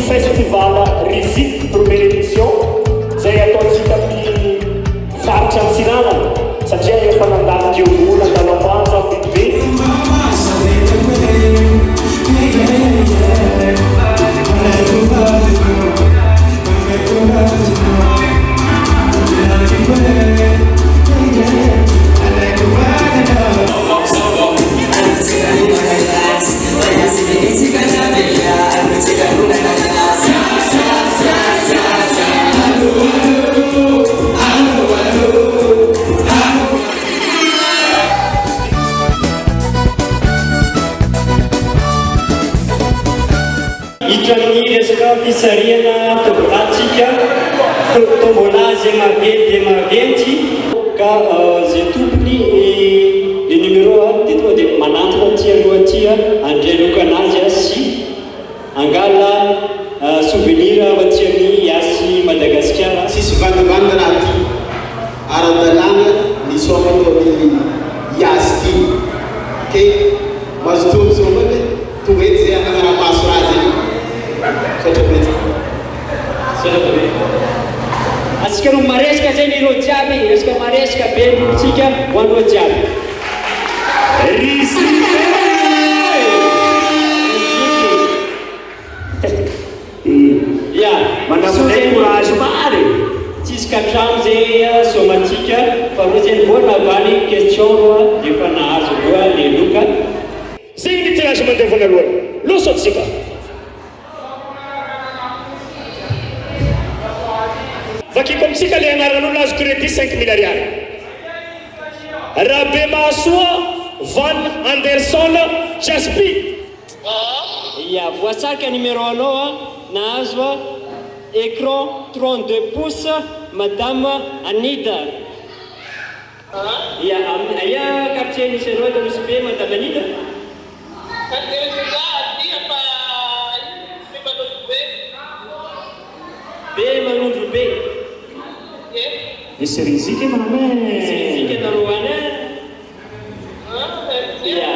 Festival Riziki, primeira edição, zay ataontsika amin'ny faritra amin'ny Tsinanana satria efa nandalo diovola Andalomanja Bebe. Hitrany resaka fisariana tombolantsika tombola zay maventy dia maventy ka zay tompony le numéro dia tonga dia manantona aty aloha aty andray lokanazy sy angala souvenir aty amin'ny Yasy Madagasikara. Sisy vandavanda raha ty ara-dalàna ny somatony Yasy ty ke mazo tombo zao mane tonga ety zay anarapaso raha zay asika no maresaka zay ny ireo jiaby resaka maresaka be ntsika ho an'ireo jiaby ya Manamindray courage mare. tsisy katrano zay somatsika fa roa zay nivoana avany question roa dia efa nahazo roa le loka Zay ny tirage mandeha voanalohany. Loso atsika. Vakiko amitsika le anaran'olona azo crédit 5 000 ariary. Rabe Mahasoa Van Anderson Jaspi. ya voasarika numéro anao nahazo écran 32 pouces madame Anida. Ya aya kapten misy anao eto misy be madame Anida. Be manondro be. Misy riziki maname. Riziki naroana. Ya,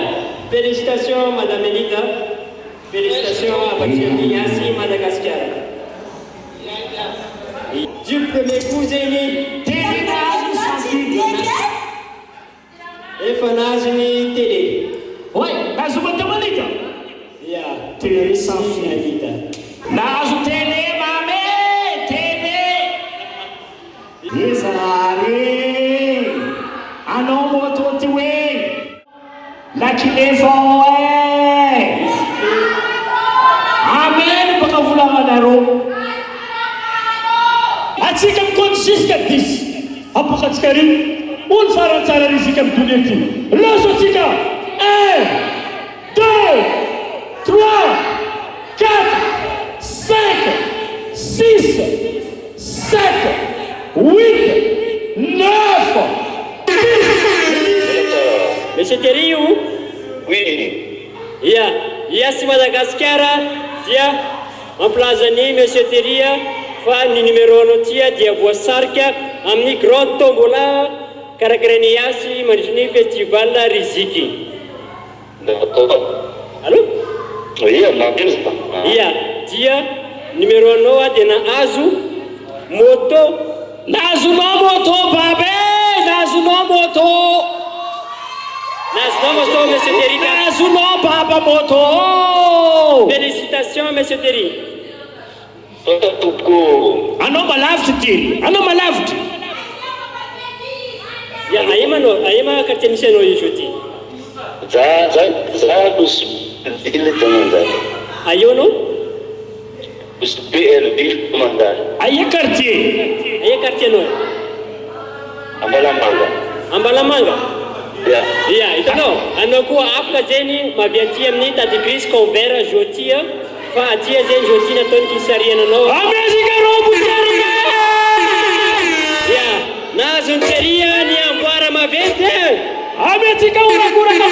félicitations madame Anida. Félicitations à votre Yasy Madagascar. Du premier cousin Efanazini télé. Oi, nazo matamalita. Ya, télé sans finalité. Nazo tele mame, tele. Yesari. Anon moto tiwe. La kilefon Amen baka vulamanaro. Atsika mikoty jusqu'à 10. Apakatsika ry. Olo farantsara rizika amin'ny dunia ty. Loso atsika. 1, 2, 3, 4, 5, 6, 7, 8, 9, 10. Monsieur Terry ou? Oui. Ya, Yasy Madagascar dia emplazany Monsieur Terry fa ny numéro anao tia dia voasarika amin'ny grand tombola karakarany Yasy mandritry festival Riziki. Allô? Oui, on Ya, dia numéro anao dia nahazo moto. Nazonao moto babe, nazonao moto. Nazonao moto Monsieur Terry. Nazonao baba moto. Félicitations Monsieur Terry. Anao malavitra ty. Anao malavitra. Ya, ayema quartier misy anao jeudi. za loso ville tamandany. Ayo anao? Loso BLB tamandany. Aia quartier. Aya quartier anao? Ambalamanga. Ambalamanga? Ya. Ya, hitanao, anao koa afaka zeny mavy aty amin'ny Tady Gris Convert jeudi fa aty zeny jeudi nataony fisariana anao. Amezika robo Ya, nahazo ny teria ny amboara maventy. Amezika urakuraka